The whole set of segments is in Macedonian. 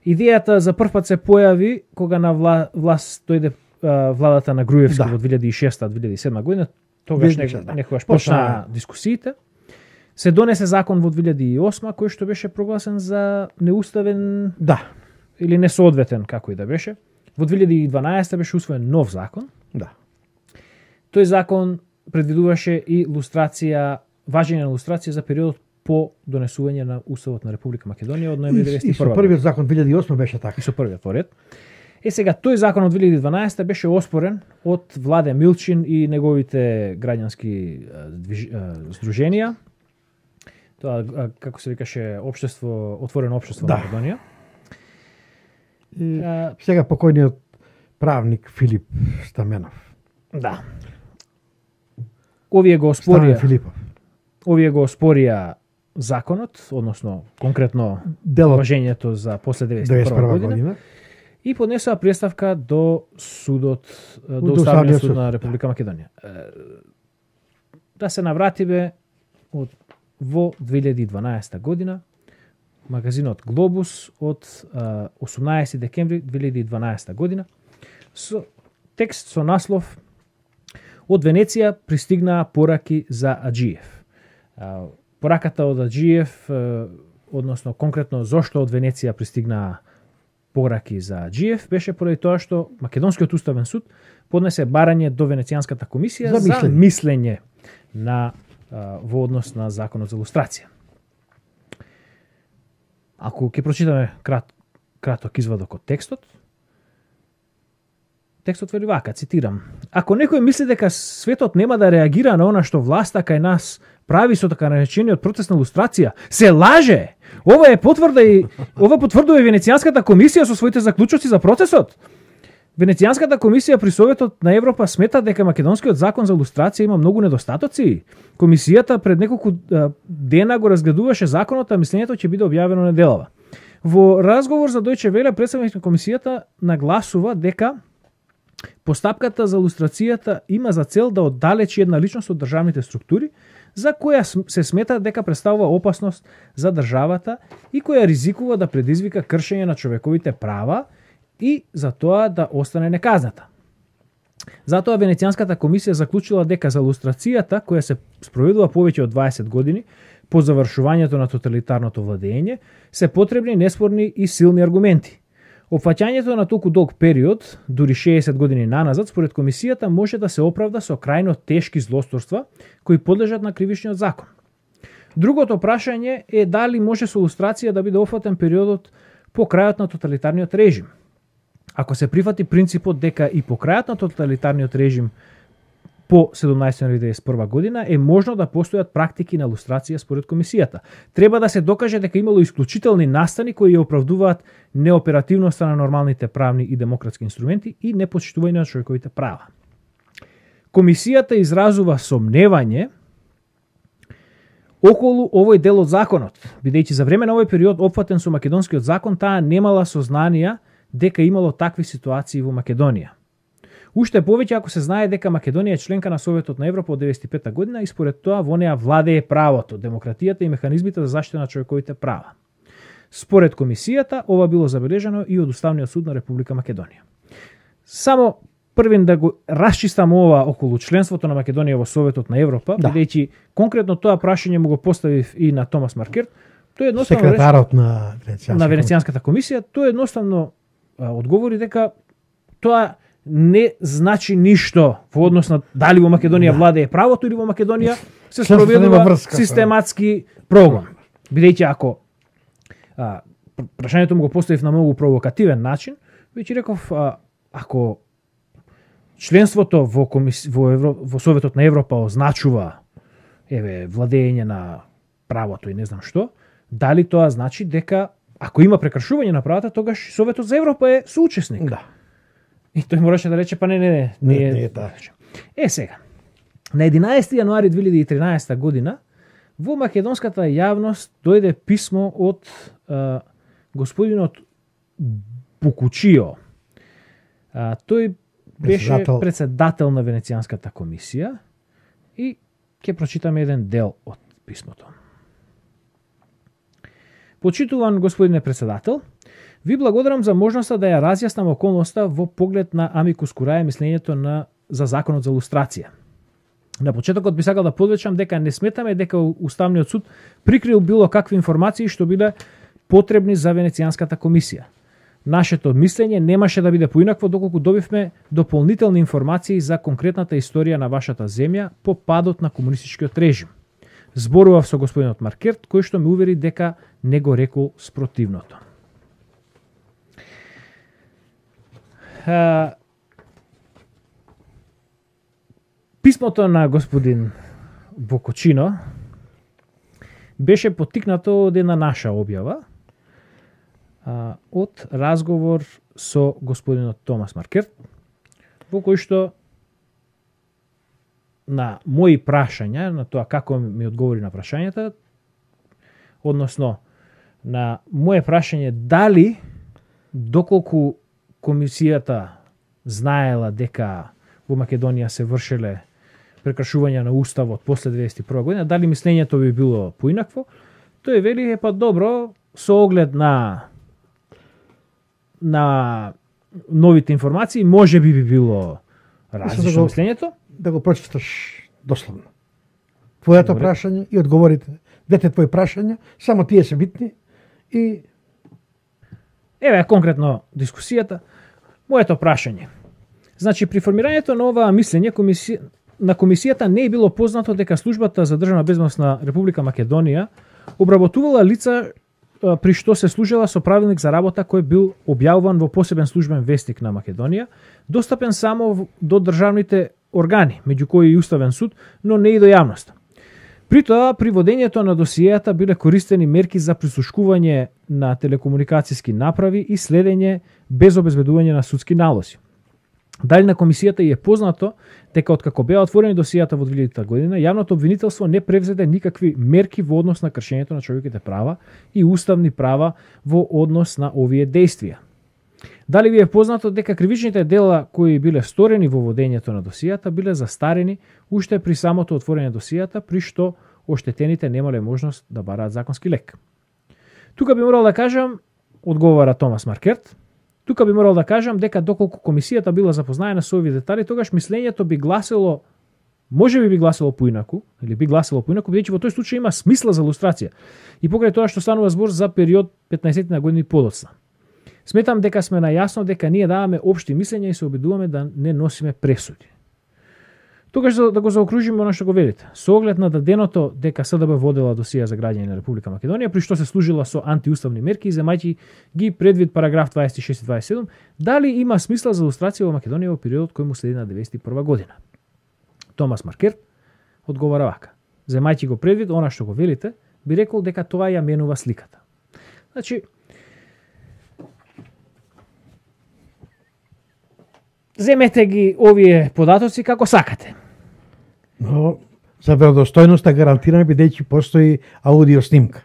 Идејата за прв пат се појави кога на власт дојде владата на Груевски во 2006-2007 година. Тогаш некогаш почна дискусиите. Се донесе закон во 2008 кој што беше прогласен за неуставен или несоодветен, како и да беше. Во 2012 беше усвоен нов закон. Тој закон предвидуваше и лустрација, важење на лустрација за периодот по донесување на Уставот на Република Македонија од ноември 1991 година. И со првиот закон 2008 беше така. И со првиот поред. Сега тој закон од 2012 беше оспорен од Владе Милчин и неговите граѓански здруженија. Тоа како се викаше отворено општество на Македонија. Сега покојниот правник Филип Стаменов. Овие го оспорија законот, односно конкретно важењето за после 1991 година. И поднесоа преставка до судот, до Уставниот суд на Република Македонија. Да се навратиме во 2012 година, магазинот Глобус од 18 декември 2012 година со текст со наслов од Венеција пристигнаа пораки за Аџиев. Пораката од Аџиев, односно конкретно зошто од Венеција пристигнаа пораки за Аџиев, беше поради тоа што Македонскиот уставен суд поднесе барање до Венецијанската комисија за мислење на во однос на законот за лустрација. Ако ќе прочитаме краток извадок од текстот вели вака, цитирам: Ако некој мисли дека светот нема да реагира на она што власта кај нас прави со така наречениот процес на лустрација, се лаже. Ова потврдува и Венецијанската комисија со своите заклучоци за процесот. Венецијанската комисија при Советот на Европа смета дека македонскиот закон за лустрација има многу недостатоци. Комисијата пред неколку дена го разгледуваше законот, а мислењето ќе биде објавено неделава. Во разговор за Дојче Веле, представник на комисијата нагласува дека постапката за лустрацијата има за цел да оддалечи една личност од државните структури, за која се смета дека представува опасност за државата и која ризикува да предизвика кршење на човековите права и за тоа да остане неказната. Затоа Венецијанската комисија заклучила дека за лустрацијата, која се спроведува повеќе од 20 години по завршувањето на тоталитарното владење, се потребни неспорни и силни аргументи. Опфаќањето на толку долг период, дури 60 години наназад, според комисијата може да се оправда со крајно тешки злосторства кои подлежат на кривичниот закон. Другото прашање е дали може со лустрација да биде офатен периодот по крајот на тоталитарниот режим. Ако се прифати принципот дека и по крајот на тоталитарниот режим по 17 ноември 1991 година е можно да постојат практики на лустрација според комисијата. Треба да се докаже дека имало исклучителни настани кои ја оправдуваат неоперативноста на нормалните правни и демократски инструменти и непочитување на човековите права. Комисијата изразува сомневање околу овој дел од законот, бидејќи за време на овој период опфатен со македонскиот закон, таа немала сознанија дека имало такви ситуации во Македонија. Уште повеќе ако се знае дека Македонија е членка на Советот на Европа од 1995 година и според тоа во неа владее правото, демократијата и механизмите за заштита на човековите права. Според комисијата, ова било забележано и од Уставниот суд на Република Македонија. Само првин да го расчистам ова околу членството на Македонија во Советот на Европа, бидејќи конкретно тоа прашање му го поставив и на Томас Маркерт, тој едноставно секретарот на Венецијанската комисија, тој едноставно одговори дека тоа не значи ништо во однос на дали во Македонија владее правото или во Македонија се спроведува систематски прогон. Бидејќи ако прашањето му го поставив на многу провокативен начин, веќе реков ако членството во Советот на Европа означува владење на правото и не знам што, дали тоа значи дека ако има прекршување на правата, тогаш Советот за Европа е соучесник. И тој мораше да рече, па не е така. Сега, на 11 јануари 2013 година, во македонската јавност дојде писмо од господинот Букучио. Тој беше председател на Венецијанската комисија и ќе прочитаме еден дел од писмото. Почитуван господине председател, Ви благодарам за можноста да ја разјаснам околноста во поглед на амикус курае мислењето за законот за лустрација. На почетокот би сакал да подвечам дека не сметаме дека Уставниот суд прикрил било какви информации што биле потребни за Венецијанската комисија. Нашето мислење немаше да биде поинакво доколку добивме дополнителни информации за конкретната историја на вашата земја по падот на комунистичкиот режим. Зборував со господинот Маркерт, кој што ме увери дека не го рекол спротивното. Писмото на господин Бокочино беше поттикнато од една наша објава, од разговор со господинот Томас Маркерт, во кој што на мои прашања, на тоа како ми одговори на прашањата, односно на моje прашање дали доколку комисијата знаела дека во Македонија се вршеле прекршувања на уставот после 1991 година, дали мислењето би било поинакво, тој вели па добро, со оглед на новите информации, може би било различно мислењето. Да го прочиташ дословно. Твоето прашање и одговорите. Двете твои прашања, само тие се битни и... Еве конкретно дискусијата. Моето прашање. Значи, при формирањето на оваа мислење, на комисијата не е било познато дека службата за државна безбедност на Република Македонија обработувала лица при што се служела со правилник за работа кој бил објавуван во посебен службен вестник на Македонија, достапен само до државните органи, меѓу кои и Уставен суд, но не и до јавноста. При тоа, при водењето на досиејата биле користени мерки за прислушкување на телекомуникацијски направи и следење без обезбедување на судски налози. Дали на комисијата е познато дека откако беа отворени досијата во 2000 година, јавното обвинителство не превзеде никакви мерки во однос на кршењето на човековите права и уставни права во однос на овие действија? Дали ви е познато дека кривичните дела кои биле сторени во водењето на досијата биле застарени уште при самото отворење досијата, при што оштетените немале можност да бараат законски лек? Тука би морал да кажам, одговара Томас Маркерт, тука би морал да кажам дека доколку комисијата била запознаена со овие детали, тогаш мислењето би гласило, може би гласило поинаку, или би гласило поинаку, бидејќи во тој случај има смисла за лустрација. И покрај тоа што станува збор за период 15 на години подоцна. Сметам дека сме најасно дека ние даваме општи мислења и се обидуваме да не носиме пресуди. Тогаш да го заокружиме она што го велите. Со оглед на даденото дека СДБ водела досија за граѓани на Република Македонија, при што се служила со антиуставни мерки, земајќи ги предвид параграф 26 и 27, дали има смисла за лустрација во Македонија во периодот кој му следи на 1991 година? Томас Маркерт одговара вака. Земајќи го предвид она што го велите, би рекол дека тоа ја менува сликата. Значи, земете ги овие податоци како сакате. Но за веродостојноста гарантираме бидејќи постои аудио снимка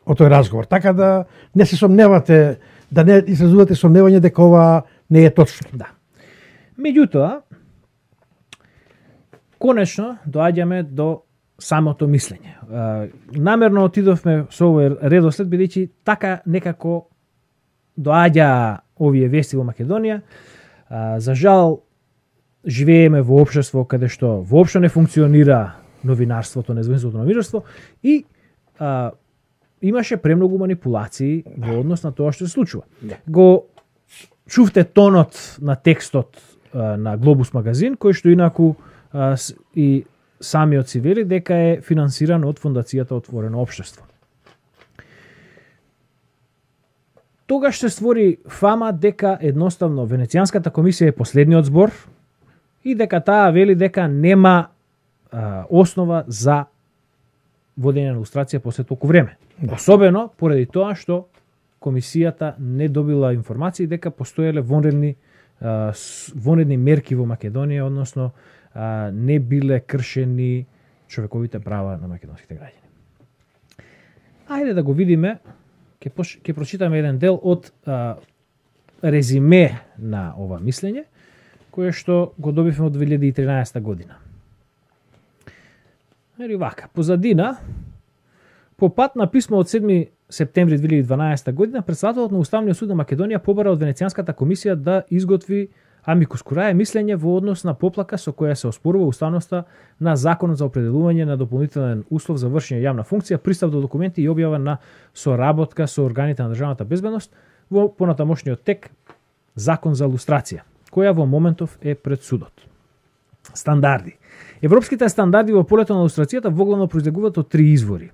од тој разговор. Така да не се сомневате, да не изразувате сомневање дека ова не е точно. Да. Меѓутоа, конечно доаѓаме до самото мислење. Намерно отидовме со овој редослед бидејќи така некако доаѓа овие вести во Македонија. За жал, живееме во општество каде што воопшто не функционира новинарството, независното новинарство и имаше премногу манипулации во однос на тоа што се случува. Го чувте тонот на текстот на Глобус магазин, кој што инаку и самиот си вели дека е финансиран од Фондацијата Отворено општество. Тогаш се створи фама дека едноставно Венецијанската комисија е последниот збор и дека таа вели дека нема основа за водење на лустрација после толку време. Особено поради тоа што комисијата не добила информации дека постоеле вонредни мерки во Македонија, односно не биле кршени човековите права на македонските граѓани. Ајде да го видиме, ќе прочитаме еден дел од резиме на ова мислење, кое што го добивме од 2013 година. Ери вака, позадина, по пат на писмо од 7 септември 2012 година председателот на Уставниот суд на Македонија побара од Венецијанската комисија да изготви амикус кураe мислење во однос на поплака со која се оспорува уставноста на законот за определување на дополнителен услов за вршење јавна функција, пристап до документи и објава на соработка со органите на државната безбедност во понатамошниот тек закон за лустрација, која во моментов е пред судот. Стандарди. Европските стандарди во полето на лустрацијата воглавно произлегуваат од три извори: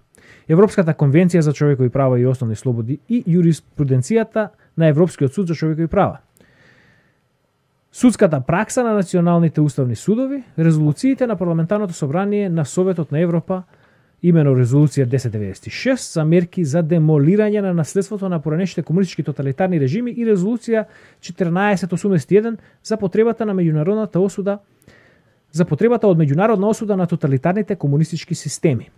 Европската конвенција за човекови права и основни слободи и јуриспруденцијата на Европскиот суд за човекови права, судската пракса на националните уставни судови, резолуциите на парламентарното собрание на Советот на Европа, имено резолуција 1096 за мерки за демолирање на наследството на поранешните комунистички тоталитарни режими и резолуција 1481 за потребата на меѓународната осуда од меѓународна осуда на тоталитарните комунистички системи.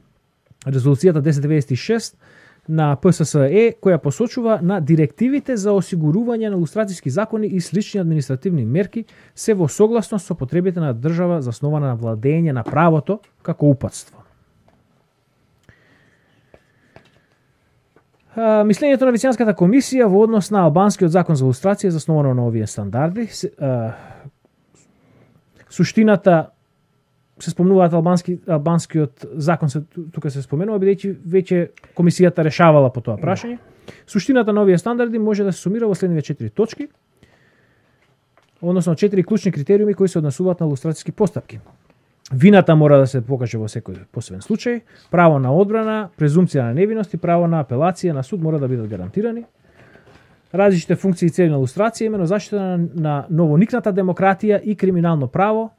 Резолуцијата 1096 на ПССЕ, која посочува на директивите за осигурување на лустрацијски закони и слични административни мерки, се во согласност со потребите на држава заснована на владење на правото како упатство. Мислењето на Венецијанската комисија во однос на албанскиот закон за лустрација е засновано на овие стандарди. Суштината се спомнуваат албанскиот закон тука се споменува, бидејќи веќе комисијата решавала по тоа прашање. Суштината на овие стандарди може да се сумира во следнивите 4 точки, односно 4 клучни критериуми кои се однесуваат на лустрацијски постапки. Вината мора да се покаже во секој посебен случај, право на одбрана, презумпција на невиност и право на апелација на суд мора да бидат гарантирани. Различните функции и цели на лустрација, имено заштита на новоникната демократија и криминално право,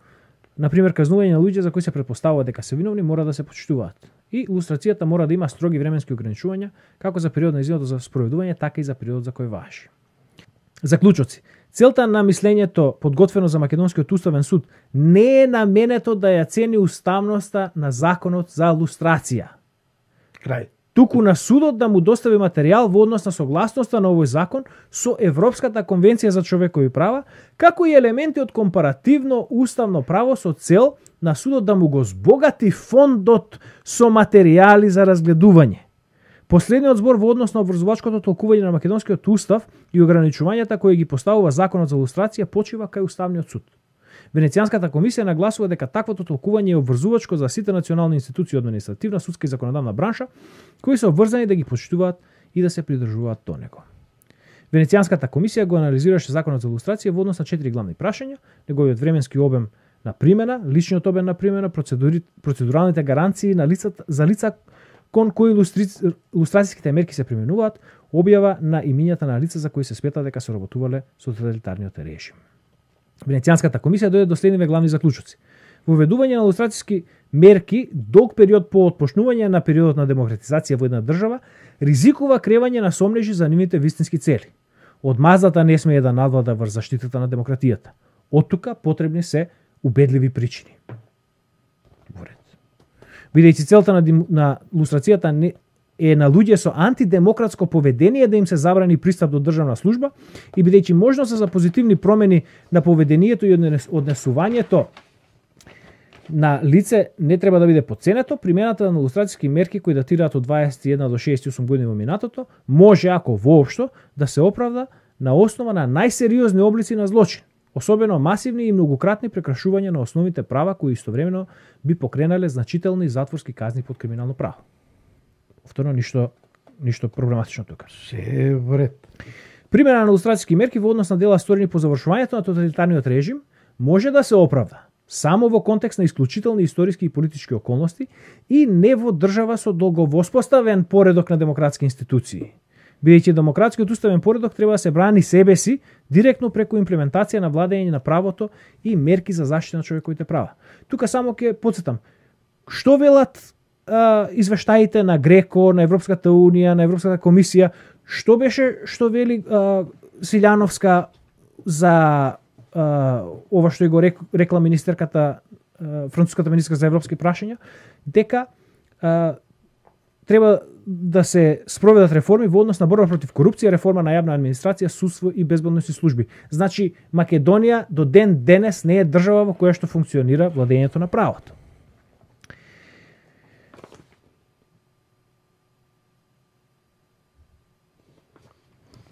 например казнување на луѓе за кои се претпоставува дека се виновни, мора да се почитуваат. И лустрацијата мора да има строги временски ограничувања, како за период на изјавното за спроведување, така и за период за кој важи. Заклучоци. Целта на мислењето подготвено за Македонскиот уставен суд не е наменето да ја цени уставноста на законот за лустрација. Крај. Туку на судот да му достави материјал во однос на согласноста на овој закон со Европската конвенција за човекови права, како и елементи од компаративно уставно право со цел на судот да му го збогати фондот со материјали за разгледување. Последниот збор во однос на обврзувачкото толкување на Македонскиот устав и ограничувањата кои ги поставува законот за лустрација почива кај Уставниот суд. Венецијанската комисија нагласува дека таквото толкување е обврзувачко за сите национални институции од административна, судска и законодавна бранша, кои се обврзани да ги почитуваат и да се придржуваат до него. Венецијанската комисија го анализираше законот за лустрација во однос на 4 главни прашања: неговиот временски обем на примена, личниот обем на примена, процедуралните гаранции на за лица кон кои лустрацијските мерки се применуваат, објава на имињата на лица за кои се смета дека се работувале со тоталитарниот режим. Венецијанската комисија дојде до следниве главни заклучоци: воведување на лустрацијски мерки долг период по отпочнување на периодот на демократизација во една држава ризикува кревање на сомнежи за нивните вистински цели. Одмаздата не смее да надвлада врз заштитата на демократијата. Оттука потребни се убедливи причини. Бидејќи целта на лустрацијата е на луѓе со антидемократско поведение да им се забрани пристап до државна служба и бидејќи можноста за позитивни промени на поведението и однесувањето на лице не треба да биде потценето, примената на лустрацијски мерки кои датираат од 21 до 68 години во минатото може, ако воопшто, да се оправда на основа на најсериозни облици на злочин, особено масивни и многократни прекрашувања на основните права кои истовремено би покренале значителни затворски казни под криминално право. Повторно, ништо проблематично тука. Се вред. Примена на лустрацијски мерки во однос на дела сторени по завршувањето на тоталитарниот режим може да се оправда само во контекст на исклучителни историски и политички околности и не во држава со долговоспоставен поредок на демократски институции. Бидејќи демократскиот уставен поредок треба да се брани себе си директно преку имплементација на владење на правото и мерки за заштита на човековите права. Тука само ќе потсетам, што велат извештаите на Греко, на Европската унија, на Европската комисија, што беше што вели Силјановска за ова што го рекла министерката, француската министерка за европски прашања, дека треба да се спроведат реформи во однос на борба против корупција, реформа на јавна администрација, судство и безбедности служби. Значи, Македонија до ден денес не е држава во која што функционира владењето на правото.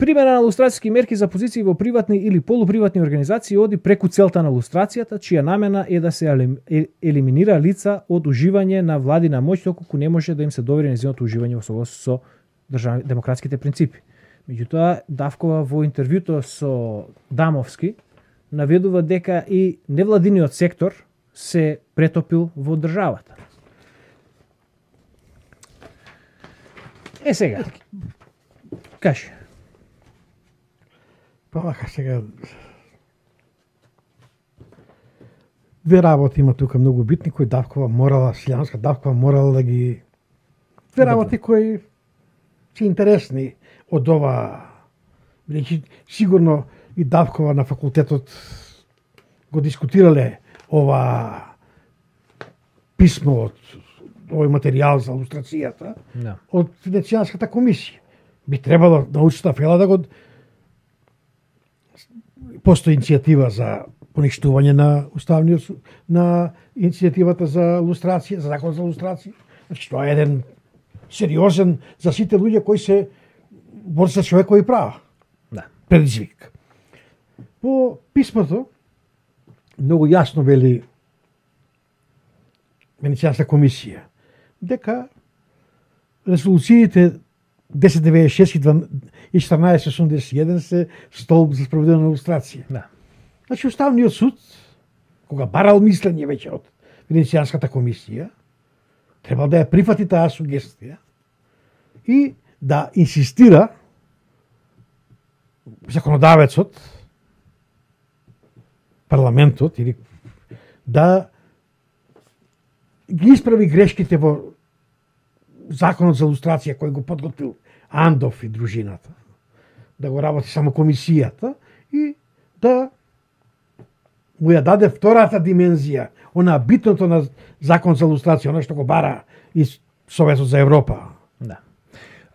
Примена на лустрацијски мерки за позиции во приватни или полуприватни организации оди преку целта на лустрацијата, чија намена е да се елиминира лица од уживање на владина моќ, доколку не може да им се довери нејзиното уживање во согласност со демократските принципи. Меѓутоа, Давкова во интервјуто со Дамовски наведува дека и невладиниот сектор се претопил во државата. Сега, кажи. Па вака сега две работи има тука многу битни кои Давкова морала, Силјанска Давкова морала да ги две работи кои се интересни од ова, бидејќи сигурно и Давкова на факултетот го дискутирале ова писмо од овој материјал за лустрацијата од Венецијанската комисија. Би требало научната фела да го постои иницијатива за поништување на уставниот на иницијативата за лустрација, за закон за лустрација. Значи тоа е еден сериозен за сите луѓе кои се борат за човекови права. Да. Предизвик. По писмото многу јасно вели Венецијанска комисија дека резолуциите 1096 и 1481 се столб за спроведување на лустрација. Да. Значи, Уставниот суд, кога барал мислење веќе од Венецијанската комисија, требал да ја прифати таа сугестија и да инсистира законодавецот, парламентот, или да ги исправи грешките во законот за лустрација кој го подготвил Андов и дружината, да го работи само комисијата и да му ја даде втората димензија, она битното на закон за лустрација, она што го бара и Советот за Европа. Да.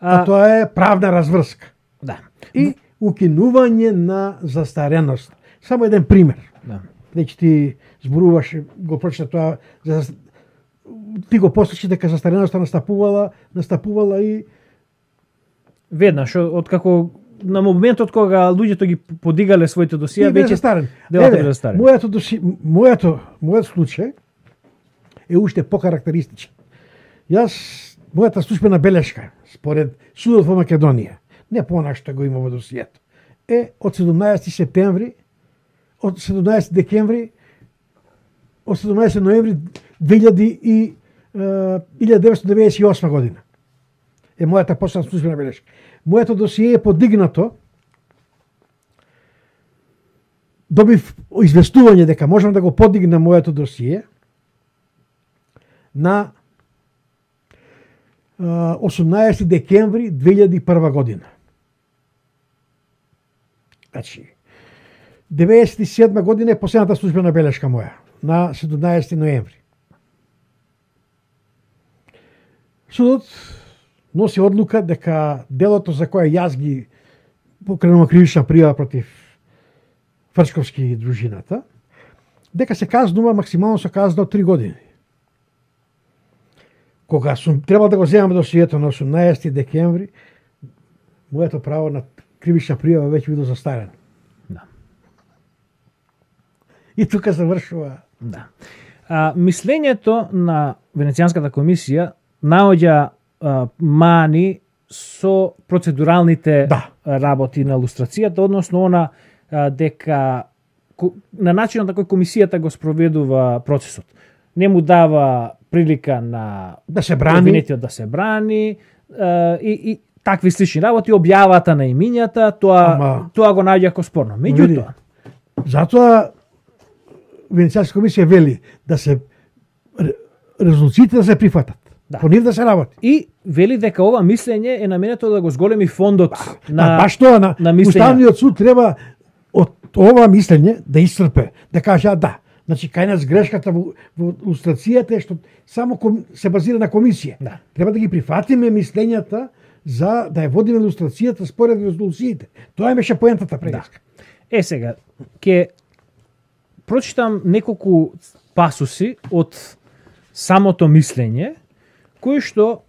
А тоа е правна разврска. Да. И укинување на застареност. Само еден пример. Да. Значи ти зборуваш, го прочита тоа, ти го послушаш дека застареноста настапувала и веднаш од како на моментот кога луѓето ги подигале своите досија, веќе застарен. Делото е застарен. Мојот случај е уште покарактеристичен. Мојата службена белешка, според судот во Македонија, не понашто го има во досијето, е од 17 септември, од 17 декември, од 17 ноември 1998 година. Е мојата последна службена белешка. Моето досие е подигнато, добив известување дека можам да го подигнам моето досие на 18 декември 2001 година. Значи, 97 година е последната службена белешка моја, на 17 ноември. Судот носи одлука дека делото за кое јас ги покренувам кривична пријава против Фрчковски и дружината, дека се казнува максимално со казна од 3 години. Кога сум требал да го земам досието на 18 декември, моето право на кривична пријава веќе било застарено. Да. И тука завршува. Да. Мислењето на Венецијанската комисија наоѓа мани со процедуралните работи на лустрацијата, односно она дека на начинот на кој комисијата го спроведува процесот. Не му дава прилика на да се брани, обвинетиот да се брани и такви слични работи, објавата на имињата, тоа го наоѓа како спорно. Меѓутоа, затоа Венецијанска комисија вели да се резолуциите да се прифатат. Да. По нив да се работи. И вели дека ова мислење е наменето да го зголеми фондот на баш тоа на мислење. Уставниот суд треба од ова мислење да исцрпе, да каже да. Значи кај нас грешката во лустрацијата е што само се базира на комисија. Да. Треба да ги прифатиме мислењата за да ја водиме лустрацијата според резолуциите. Тоа беше поентата преска. Да. Сега ќе прочитам неколку пасуси од самото мислење кои што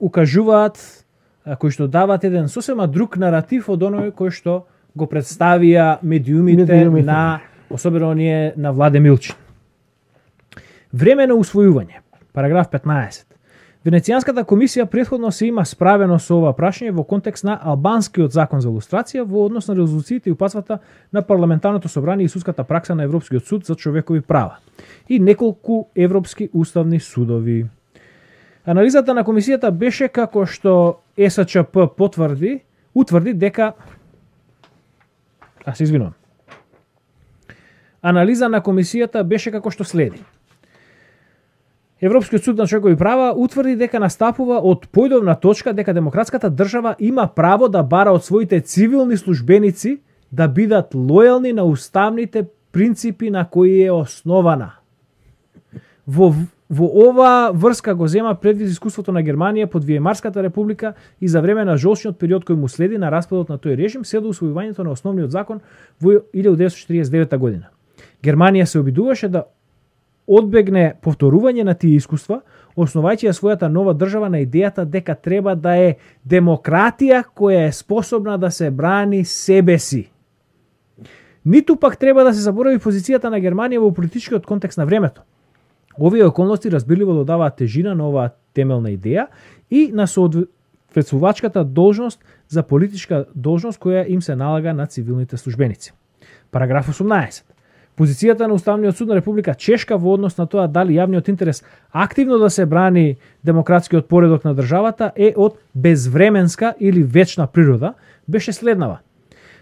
укажуваат кои што даваат еден сосема друг наратив од оној кој што го представија медиумите на, особено оние на Владе Милчин. Време на усвојување. Параграф 15. Венецијанската комисија претходно се има справено со ова прашање во контекст на албанскиот закон за лустрација во однос на резолуциите и упатствата на парламентарното собрание и судската пракса на Европскиот суд за човекови права и неколку европски уставни судови. Анализата на комисијата беше како што ЕСЧП утврди дека се извинувам. Анализа на комисијата беше како што следи. Европскиот суд на човекови права утврди дека настапува од појдовна точка дека демократската држава има право да бара од своите цивилни службеници да бидат лојални на уставните принципи на кои е основана. Во ова врска го зема предвид искуството на Германија под Виемарската република и за време на жолчниот период кој му следи на распадот на тој режим се до усвојувањето на основниот закон во 1949 година. Германија се обидуваше да одбегне повторување на тие искуства, основајќи ја својата нова држава на идејата дека треба да е демократија која е способна да се брани себе си. Ниту пак треба да се заборави позицијата на Германија во политичкиот контекст на времето. Овие околности разбирливо додаваат тежина на оваа темелна идеја и на соодветствувачката должност за политичка должност која им се налага на цивилните службеници. Параграф 18. Позицијата на Уставниот суд на Република Чешка во однос на тоа дали јавниот интерес активно да се брани демократскиот поредок на државата е од безвременска или вечна природа, беше следнава.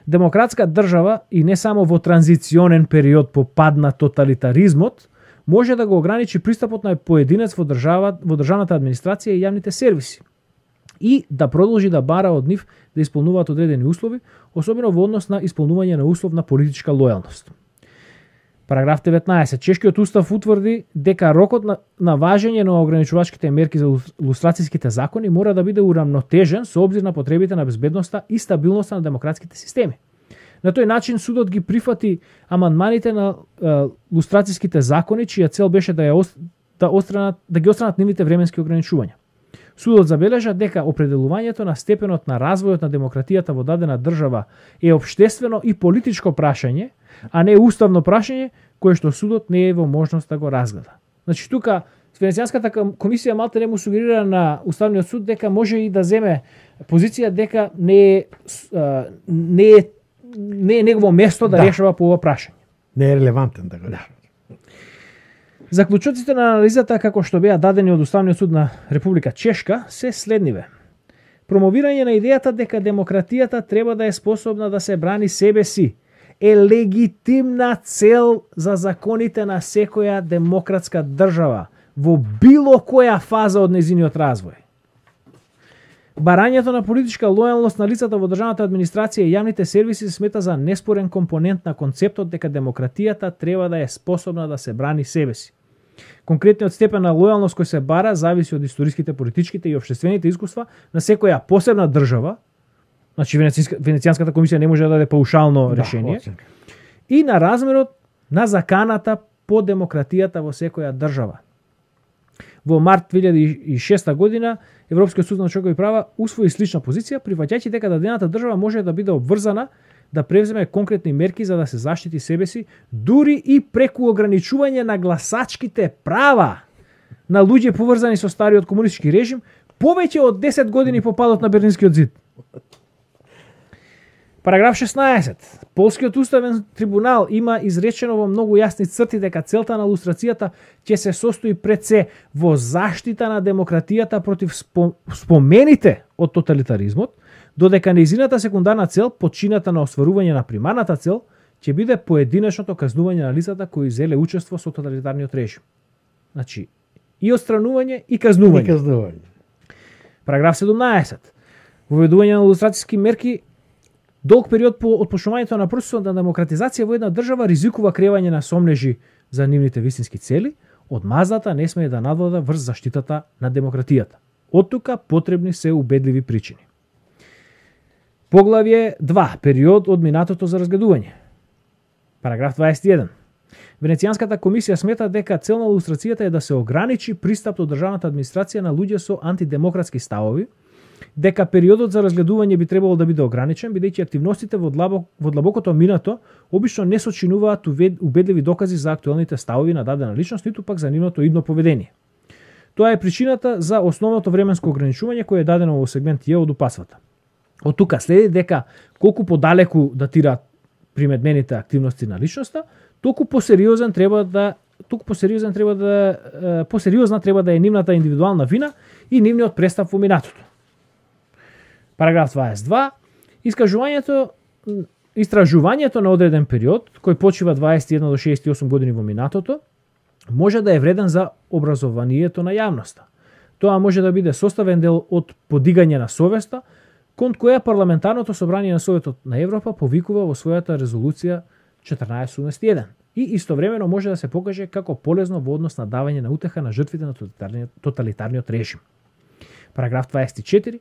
Демократска држава и не само во транзиционен период по пад на тоталитаризмот, може да го ограничи пристапот на поединец во државната администрација и јавните сервиси и да продолжи да бара од нив да исполнуваат одредени услови, особено во однос на исполнување на услов на политичка лојалност. Параграф 19. Чешкиот устав утврди дека рокот на важење на ограничувачките мерки за лустрацијските закони мора да биде урамнотежен со обзир на потребите на безбедноста и стабилноста на демократските системи. На тој начин судот ги прифати амандманите на лустрацијските закони, чија цел беше да ги отстранат нивните временски ограничувања. Судот забележа дека определувањето на степенот на развојот на демократијата во дадена држава е општествено и политичко прашање, а не уставно прашање кое што судот не е во можност да го разгледа. Значи тука Венецијанската комисија малте не му сугерира на Уставниот суд дека може и да земе позиција дека не е негово место да решава по ова прашање. Не е релевантен да го решава. Заклучоците на анализата како што беа дадени од Уставниот суд на Република Чешка се следниве. Промовирање на идејата дека демократијата треба да е способна да се брани себе си е легитимна цел за законите на секоја демократска држава во било која фаза од незиниот развој. Барањето на политичка лојалност на лицата во државната администрација и јавните сервиси се смета за неспорен компонент на концептот дека демократијата треба да е способна да се брани себе си. Конкретниот степен на лојалност кој се бара зависи од историските, политичките и општествените искуства на секоја посебна држава. Значи Венецијанската комисија не може да даде паушално решение. И на размерот на заканата по демократијата во секоја држава. Во март 2006 година Европскиот суд на човекови права усвои слична позиција, прифаќајќи дека дадената држава може да биде обврзана да превземе конкретни мерки за да се заштити себе си, дури и преку ограничување на гласачките права на луѓе поврзани со стариот комунистички режим, повеќе од 10 години по падот на Берлинскиот зид. Параграф 16. Полскиот уставен трибунал има изречено во многу јасни црти дека целта на лустрацијата ќе се состои пред се во заштита на демократијата против спомените од тоталитаризмот, додека нејзината секундарна цел, подчината на остварување на примарната цел, ќе биде поединечното казнување на лицата кои зеле учество со тоталитарниот режим. Значи, и отстранување и казнување. Параграф 17. Воведување на лустрацијски мерки долг период по отпочнувањето на процесот на демократизација во една држава ризикува креање на сомнежи за нивните вистински цели, одмаздата не смее да надвлада врз заштитата на демократијата. Оттука потребни се убедливи причини. Поглавје 2. Период од минатото за разгледување. Параграф 21. Венецијанската комисија смета дека цел на лустрацијата е да се ограничи пристап до државната администрација на луѓе со антидемократски ставови дека периодот за разгледување би требало да биде ограничен, бидејќи активностите во длабокото минато обично не сочинуваат убедливи докази за актуелните ставови на дадена личност, ниту пак за нивното идно поведение. Тоа е причината за основното временско ограничување кое е дадено во сегмент Ј од упатствата. Од тука следи дека колку подалеку датираат примеднените активности на личноста, толку посериозна треба да е нивната индивидуална вина и нивниот престап во минатото. Параграф 22. Истражувањето на одреден период, кој почива 21 до 68 години во минатото, може да е вреден за образованието на јавноста. Тоа може да биде составен дел од подигање на совеста, кон која парламентарното собрание на Советот на Европа повикува во својата резолуција 1481 и истовремено може да се покаже како полезно во однос на давање на утеха на жртвите на тоталитарниот режим. Параграф 24.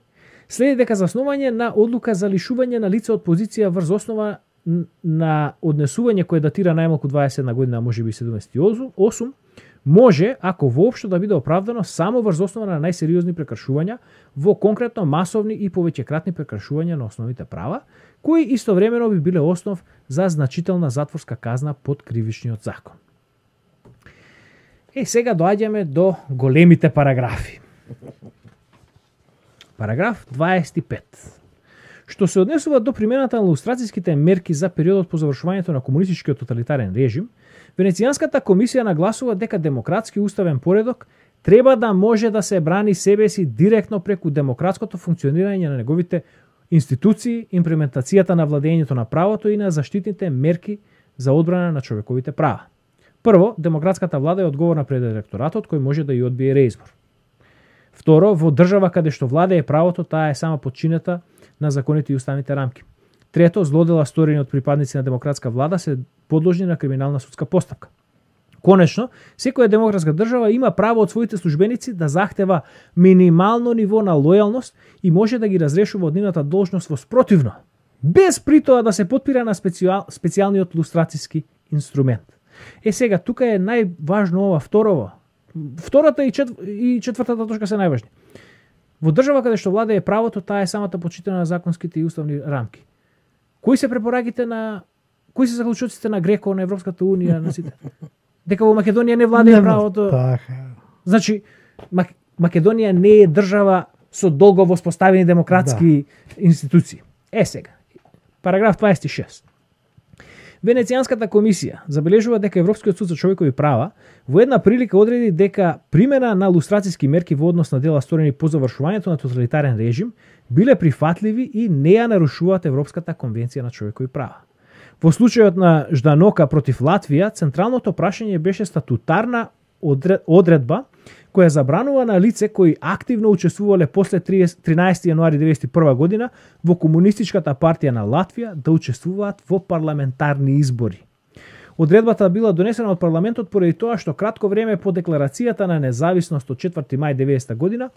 Следи дека заснување на одлука за лишување на лице од позиција врз основа на однесување кое датира најмалку 21 година, а можеби 78, може, ако воопшто да биде оправдано, само врз основа на најсериозни прекршувања, во конкретно масовни и повеќекратни прекршувања на основните права, кои истовремено би биле основ за значителна затворска казна под кривичниот закон. Сега доаѓаме до големите параграфи. Параграф 25. Што се однесува до примената на лустрацијските мерки за периодот по завршувањето на комунистичкиот тоталитарен режим, Венецијанската комисија нагласува дека демократски уставен поредок треба да може да се брани себе си директно преку демократското функционирање на неговите институции, имплементацијата на владењето на правото и на заштитните мерки за одбрана на човековите права. Прво, демократската влада е одговорна пред електоратот кој може да ја одбие реизбор. Второ, во држава каде што владее правото, таа е сама подчинета на законите и уставните рамки. Трето, злодела сторени од припадници на демократска влада се подложни на криминална судска постапка. Конечно, секоја демократска држава има право од своите службеници да захтева минимално ниво на лојалност и може да ги разрешува од нивната должност во спротивно, без при тоа да се потпира на специјалниот лустрацијски инструмент. Сега, тука е најважно ова второво. Втората и четвртата точка се најважни. Во држава каде што владее правото, таа е самата почитана на законските и уставни рамки. Кои се заклучоците на Греко, на Европската унија, на сите? Дека во Македонија не владее правото. Значи, Македонија не е држава со долго воспоставени демократски институции. Сега, параграф 26. Венецијанската комисија забележува дека Европскиот суд за човекови права во една прилика одреди дека примена на лустрацијски мерки во однос на дела сторени по завршувањето на тоталитарен режим биле прифатливи и не ја нарушуваат Европската конвенција на човекови права. Во случајот на Жданока против Латвија, централното прашање беше статутарна одредба која забранува на лице кои активно учествувале после 13 јануари 1991 година во Комунистичката партија на Латвија да учествуваат во парламентарни избори. Одредбата била донесена од парламентот поради тоа што кратко време по декларацијата на независност од 4 мај 1990 година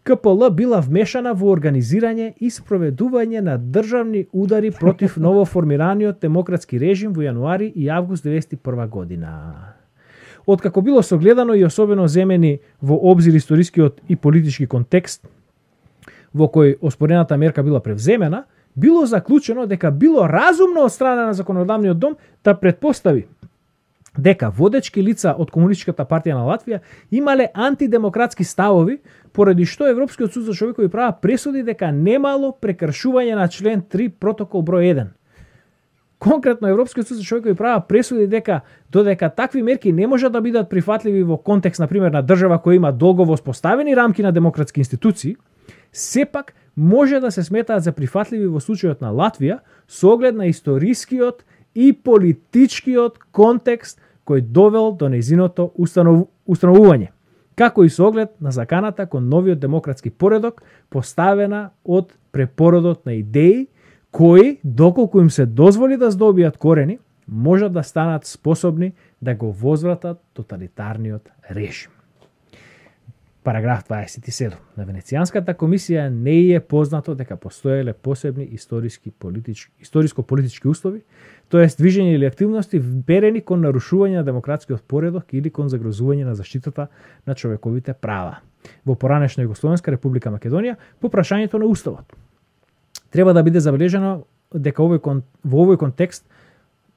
КПЛ била вмешана во организирање и спроведување на државни удари против новоформираниот демократски режим во јануари и август 1991 година. Откако било согледано и особено земени во обзир историскиот и политички контекст во кој оспорената мерка била превземена, било заклучено дека било разумно од страна на законодавниот дом да претпостави дека водечки лица од Комунистичката партија на Латвија имале антидемократски ставови, поради што Европскиот суд за човекови права пресуди дека немало прекршување на член 3 протокол број 1. Конкретно, Европскиот суд за човекови права пресуди дека додека такви мерки не можат да бидат прифатливи во контекст, например, на држава која има долго воспоставени рамки на демократски институции, сепак може да се сметаат за прифатливи во случајот на Латвија со оглед на историскиот и политичкиот контекст кој довел до нејзиното установување, како и со оглед на заканата кон новиот демократски поредок поставена од препородот на идеи кои, доколку им се дозволи да здобијат корени, можат да станат способни да го возвратат тоталитарниот режим. Параграф 27. На Венецијанската комисија не е познато дека постоеле посебни историско-политички услови, тоест движење или активности вперени кон нарушување на демократскиот поредок или кон загрозување на заштитата на човековите права во поранешна Југословенска република Македонија по прашањето на уставот. Треба да биде забележано дека во овој контекст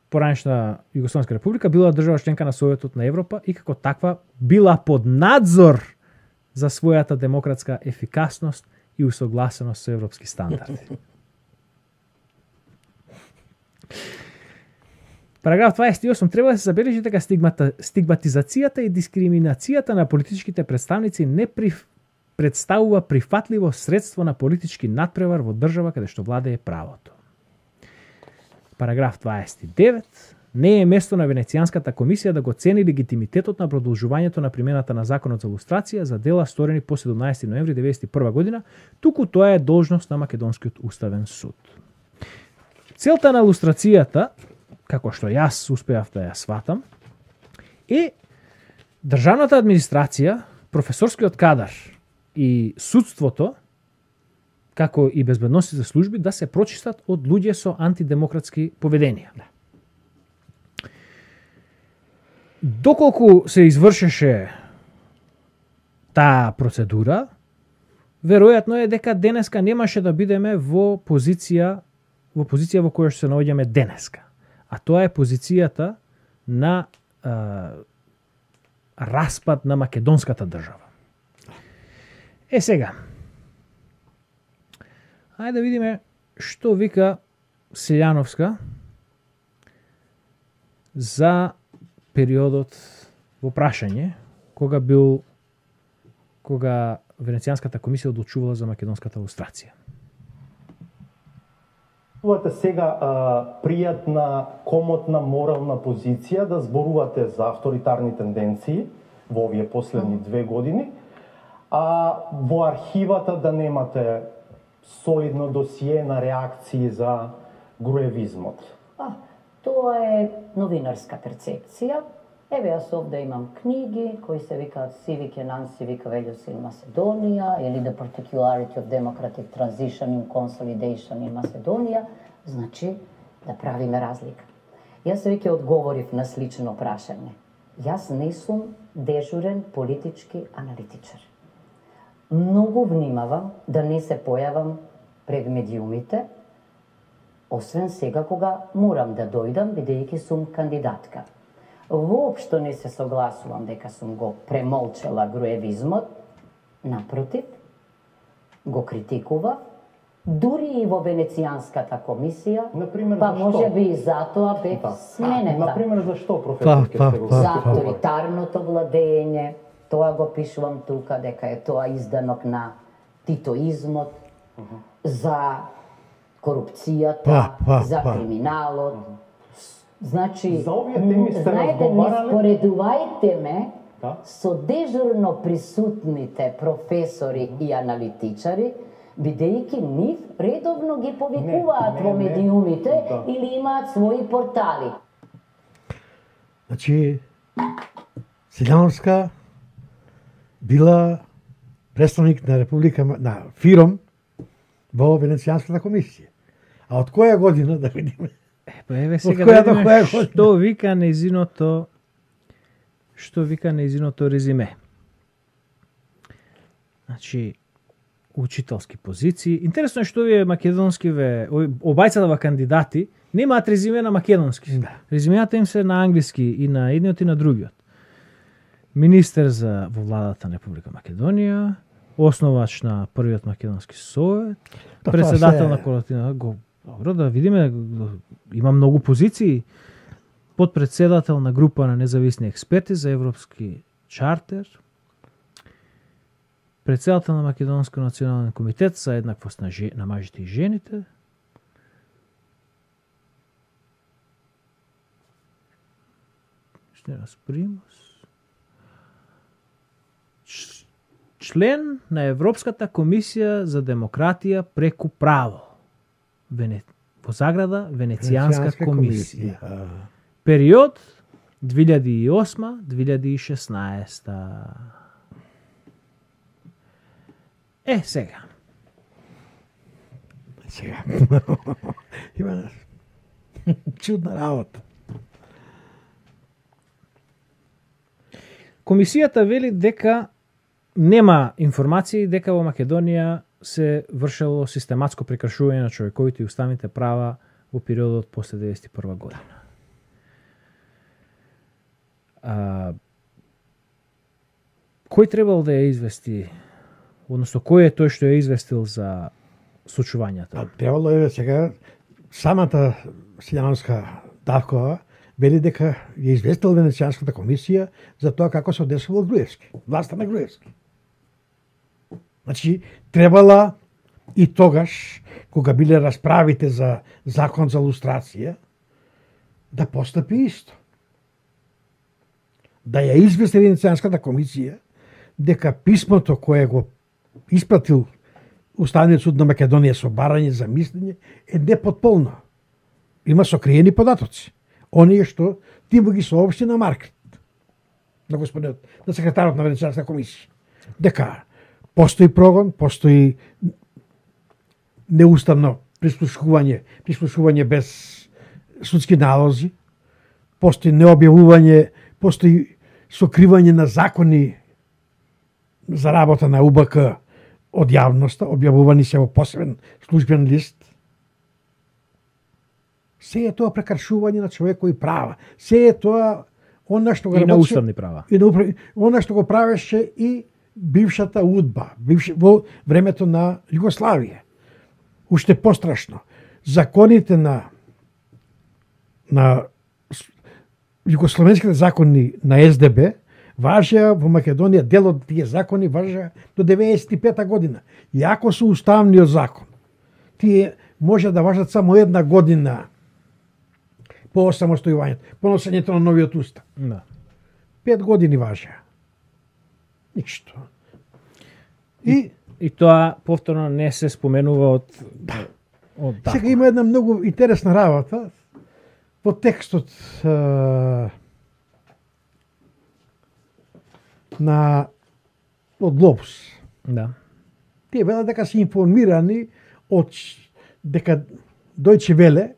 поранешна Југословенска република била држава членка на Советот на Европа и како таква била под надзор за својата демократска ефикасност и усогласеност со европски стандарди. Параграф 28 треба да се забележи дека стигматизацијата и дискриминацијата на политичките представници не представува прифатливо средство на политички надпревар во држава каде што владее правото. Параграф 29. Не е место на Венецијанската комисија да го цени легитимитетот на продолжувањето на примената на законот за лустрација за дела сторени по 17 ноември 1991 година, туку тоа е должност на Македонскиот уставен суд. Целта на лустрацијата, како што јас успеав да ја сватам, е државната администрација, професорскиот кадар и судството, како и безбедносните служби, да се прочистат од луѓе со антидемократски поведенија. Доколку се извршеше таа процедура, веројатно е дека денеска немаше да бидеме во позиција во која што се наоѓаме денеска. А тоа е позицијата на распад на македонската држава. Сега, ајде да видиме што вика Селјановска за периодот во прашање кога Венецијанската комисија одлучувала за македонската лустрација. Зборувате сега пријатна, комотна, морална позиција да зборувате за авторитарни тенденции во овие последни 2 години, а во архивата да немате солидно досие на реакции за груевизмот. Тоа е новинарска перцепција. Еве, јас овде имам книги кои се викаат Civic and Non-Civic Values in Macedonia или The Particularity of Democratic Transition and Consolidation in Macedonia. Значи, да правиме разлика. Јас веќе одговорив на слично прашање. Јас не сум дежурен политички аналитичар. Многу внимавам да не се појавам пред медиумите, освен сега кога морам да дојдам, бидејќи сум кандидатка. Воопшто не се согласувам дека сум го премолчала груевизмот, напротив, го критикував, дури и во Венецијанската комисија, Например, па зашто? може би и затоа бев сменета. Например, зашто, професор, ќе сте го За критикували? авторитарното владење, тоа го пишувам тука, дека е тоа изданок на титоизмот, за корупцијата, за криминалот. Значи, За овие теми сте знаете, не разговарале? споредувајте ме Да. со дежурно присутните професори и аналитичари, бидејќи нив редовно ги повикуваат во медиумите Да. или имаат своји портали. Значи, Селјановска била представник на Република на ФИРОМ во Венецијанската комисија. А од која година да видиме? Па еве сега која да до видиме која година? што вика нејзиното резиме. Значи, учителски позиции. Интересно е што овие македонскиве, обајцата во кандидати немаат резиме на македонски. Да. Резимеата им се на англиски и на едниот и на другиот. Министер во владата на Република Македонија, основач на првиот македонски совет, Тоа председател се- на коалитивна. Добро, да видиме, има многу позиции. Подпредседател на група на независни експерти за Европски чартер, председател на Македонски национален комитет за еднаквост на мажите и жените, член на Европската комисија за демократија преку право. Во заграда Венецијанска комисија. Период 2008-2016. Сега. Сега. Има чудна работа. Комисијата вели дека нема информации дека во Македонија се вршело систематско прекршување на човековите и уставните права во периодот после 1991 година. Кој требал да ја извести, односно кој е тој што ја известил за случувањето? Требало е сега самата Силјановска Давкова вели дека ја известила Венецијанската комисија за тоа како се одесувал Груевски, власта на Груевски. Значи, требала и тогаш, кога биле расправите за закон за лустрација, да постапи исто. Да ја извести Венецијанската комисија дека писмото кое го испратил Уставниот суд на Македонија со барање за мислење е непотполно. Има сокриени податоци. Оние што Тимо ги соопшти на Маркет, на господинот, на секретарот на Венецијанска комисија. Дека постои прогон, постои неуставно прислушување без судски налози, постои необјавување, постои сокривање на закони за работа на УБК од јавноста, објавувани се во посебен службен лист. Се е тоа прекршување на човекови права. Се е тоа она што го и на уставни права. И на она што го правеше и бившата УДБА, во времето на Југославија. Уште пострашно. Законите на југословенските закони на СДБ важеа во Македонија, дел од тие закони важеа до 95 година. Иако со уставниот закон, тие може да важат само една година по осамостојувањето, по носењето на новиот устав. Да. 5 години важеа. Ништо. И тоа повторно не се споменува од Сега има една многу интересна работа во текстот од Глобус. Да. Тие велат дека се информирани дека Дојче Веле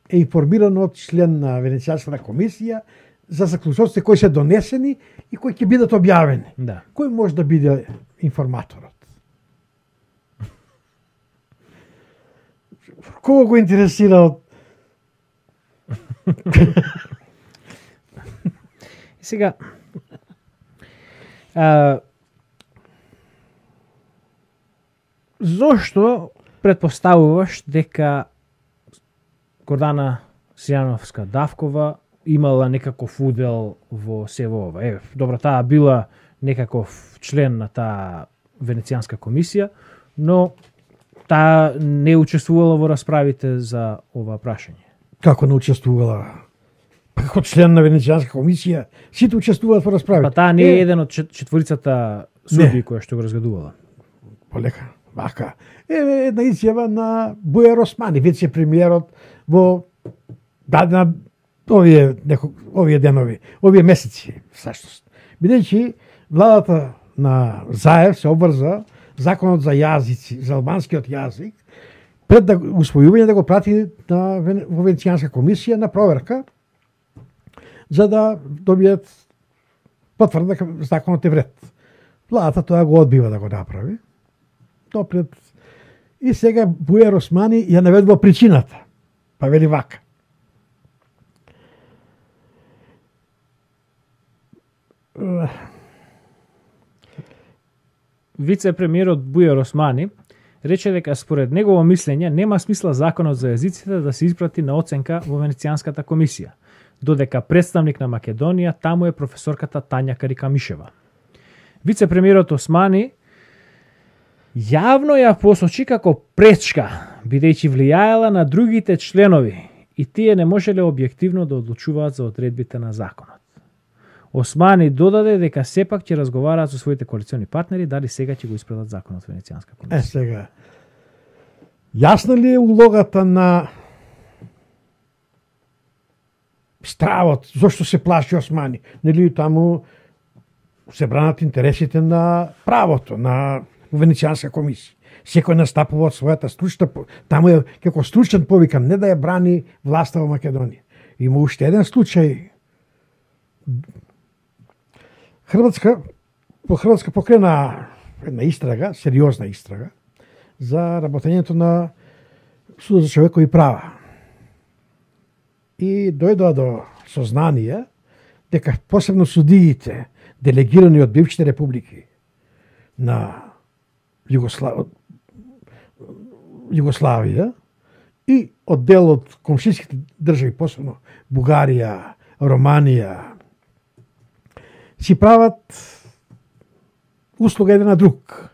е информирано од член на Венецијанската комисија за заклучоците кои се донесени и кои ќе бидат објавени. Да. Кој може да биде информаторот? Кого го интересира од... Сега, зошто предпоставуваш дека Гордана Силјановска Давкова имала некаков удел во сево ова? Добро, таа била некаков член на таа Венецијанска комисија, но таа не учествувала во расправите за ова прашање. Како не учествувала? Како член на Венецијанска комисија, сите учествуваат во расправите. Па таа не е еден од четворицата судии која што го разгледувала. Полека, вака. Една изјава на Бујар Османи, вице-премиерот во дадена овие денови, овие месеци, всушност. Бидејќи владата на Заев се обврза законот за јазици, за албанскиот јазик, пред да усвојување да го прати во Венецијанска комисија на проверка, за да добијат потврда дека законот е вред. Владата тоа го одбива да го направи. Допред. И сега Бујар Османи ја наведува причината. Па вели вака. Вице-премиерот Бујар Османи рече дека според негово мислење нема смисла законот за јазиците да се испрати на оценка во Венецијанската комисија, додека представник на Македонија таму е професорката Тања Карикамишева. Вице-премиерот Османи јавно ја посочи како пречка, бидејќи влијаела на другите членови и тие не можеле објективно да одлучуваат за одредбите на законот. Османи додаде дека сепак ќе разговараат со своите коалициони партнери дали сега ќе го испратат законот во Венецијанска комисија. Сега. Јасна ли е улогата на стравот, зошто се плаши Османи? Нели таму се бранат интересите на правото, на во Венецијанска комисија. Секој настапува од својата стручна, таму е како стручен повикан, не да ја брани власта во Македонија. Има уште еден случај. Хрватска покрена една истрага, сериозна истрага, за работењето на Судот за човекови права. И дојдоа до сознание дека посебно судиите, делегирани од бившите републики на Југославија и од дел од комшиските држави, посебно Бугарија, Романија, си прават услуга еден на друг.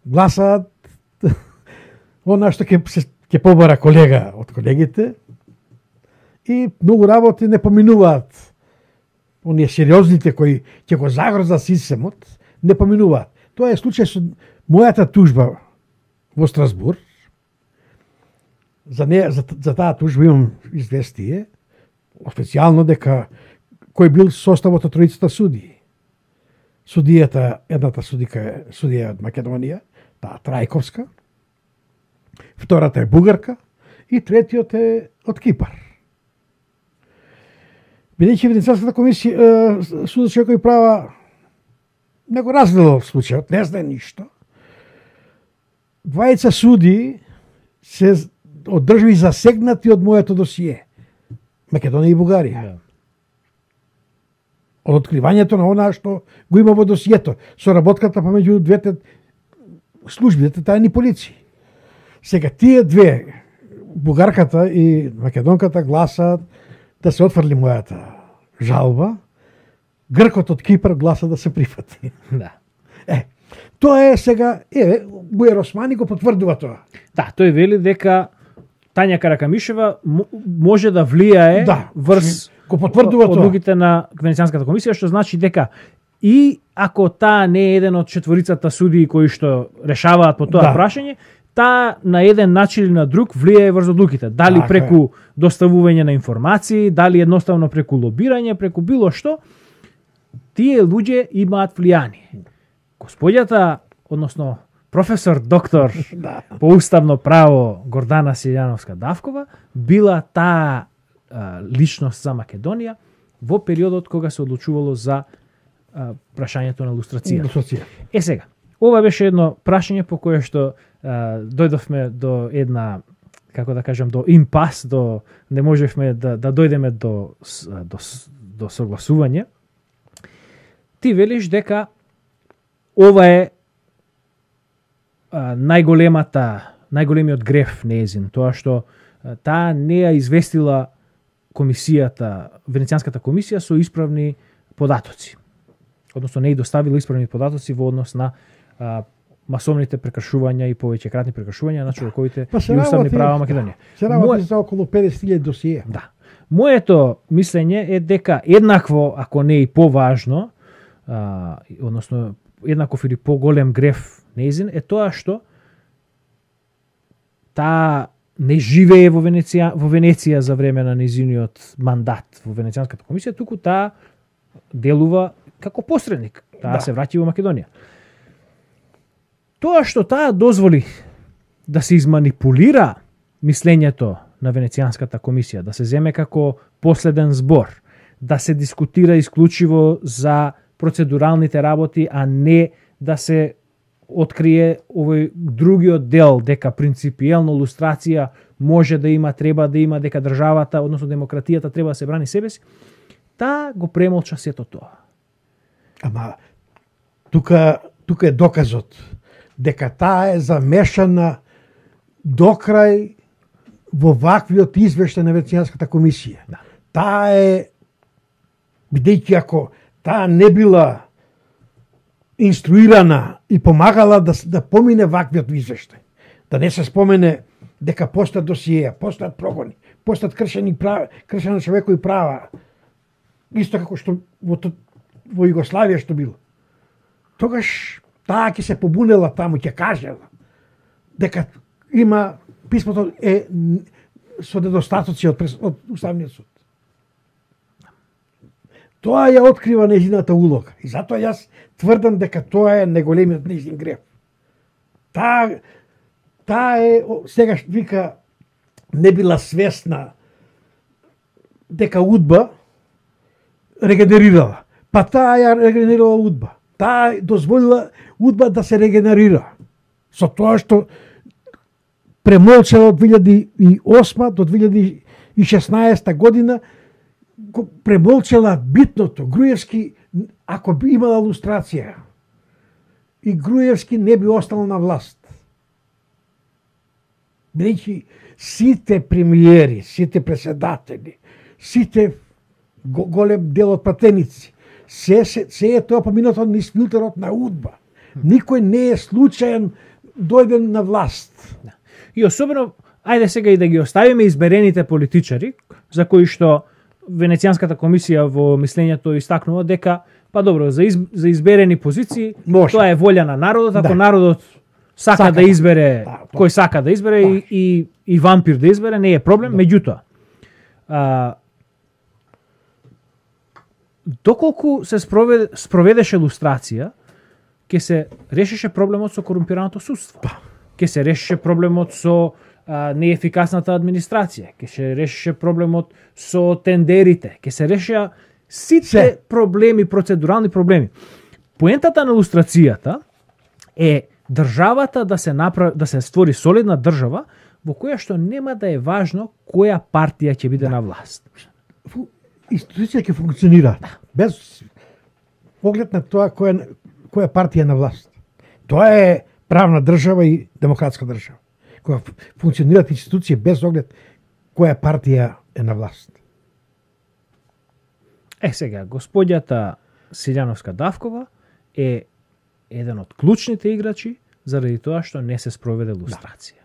Гласаат она што ќе побара колега од колегите и многу работи не поминуваат. Оние сериозните кои ќе го загрозат системот, не поминуваат. Тоа е случај со мојата тужба во Страсбург. За таа тужба имам известие официјално дека кој бил составот од тројцата судии. Судијата, едната судика е судија од Македонија, таа Трајковска, втората е бугарка и третиот е од Кипар. Бидејќи Венецијанската комисија, Судот за човекови права не го разгледал случајот, не знае ништо. Двајца судии се од држави засегнати од моето досие. Македонија и Бугарија. Од откривањето на онаа што го има во досието, соработката помеѓу двете служби, двете тајни полиции. Сега тие две, бугарката и македонката, гласаат да се отфрли мојата жалба, гркот од Кипар гласа да се прифати. Да. Тоа е сега, Бујар Османи го потврдува тоа. Да, тој вели дека Тања Каракамишева може да влијае врз го потврдува тоа одлуките на Венецијанската комисија, што значи дека и ако таа не е еден од четворицата судии кои што решаваат по тоа прашање, таа на еден начин или на друг влијае врз одлуките. Дали преку доставување на информации, дали едноставно преку лобирање, преку било што, тие луѓе имаат влијание. Господјата, односно професор доктор по уставно право Гордана Силјановска-Давкова била таа личност за Македонија во периодот кога се одлучувало за прашањето на лустрација. Сега, ова беше едно прашање по кое што дојдовме до една, како да кажам, до импас, не можевме да дојдеме до согласување. Ти велиш дека ова е најголемиот греф неезин, тоа што таа не ја известила комисијата, Венецијанската комисија со исправни податоци. Односно не ја доставила исправни податоци во однос на масовните прекршувања и повеќекратни прекршувања на човековите и уставни права во Македонија. Се работи за околу 50.000 досие. Да. Моето мислење е дека еднакво, ако не и поважно, односно еднаков или поголем греф неизин е тоа што таа не живее во Венеција за време на незиниот мандат во Венецијанската комисија, туку таа делува како посредник. Таа се враќа во Македонија. Тоа што таа дозволи да се изманипулира мислењето на Венецијанската комисија, да се земе како последен збор, да се дискутира исклучиво за процедуралните работи, а не да се открие овој другиот дел, дека принципиелно лустрација може да има, треба да има, дека државата, односно демократијата треба да се брани себе си, таа го премолча сето тоа. Ама тука е доказот дека таа е замешана докрај во ваквиот извештај на Венецијанската комисија. Да. Таа е, бидејќи ако таа не била инструирана и помагала да помине ваквиот извештај, да не се спомене дека постојат досиеја, постојат прогони, постојат кршени на човекови права, исто како што во Југославија што било. Тогаш таа ќе се побунела таму, ќе кажела дека има писмото е со недостатоци од Уставниот суд. Тоа ја открива нејзината улога. И затоа јас тврдам дека тоа е најголемиот нејзин грев. Таа е, сега вика, не била свесна дека УДБА регенерирала. Па таа ја регенерирала УДБА. Таа дозволила УДБА да се регенерира. Со тоа што премолчала од 2008 до 2016 година, премолчала битното. Груевски, ако би имала лустрација, и Груевски не би остал на власт. Бидејќи сите премиери, сите преседатели, сите голем дел од пратеници, се е тоа поминато низ филтерот на УДБА. Никој не е случаен дојден на власт. И особено, ајде сега и да ги оставиме изберените политичари, за кои што Венецијанската комисија во мислењето истакнува дека, па добро, за изберени позиции, Може. тоа е волја на народот, ако народот сака да избере кој сака да избере и вампир да избере, не е проблем, меѓутоа, доколку се спроведеше лустрација, ќе се решеше проблемот со корумпираното судство. Ќе се решеше проблемот со неефикасната администрација, ќе се решеше проблемот со тендерите, ќе се решеа сите проблеми, процедурални проблеми. Поентата на лустрацијата е државата да се створи солидна држава во која што нема да е важно која партија ќе биде на власт. Институција ќе функционира без поглед на тоа која партија е на власт. Тоа е правна држава и демократска држава. Кога функционираат институции без оглед која партија е на власт. Сега, господјата Силјановска Давкова е еден од клучните играчи заради тоа што не се спроведе лустрација.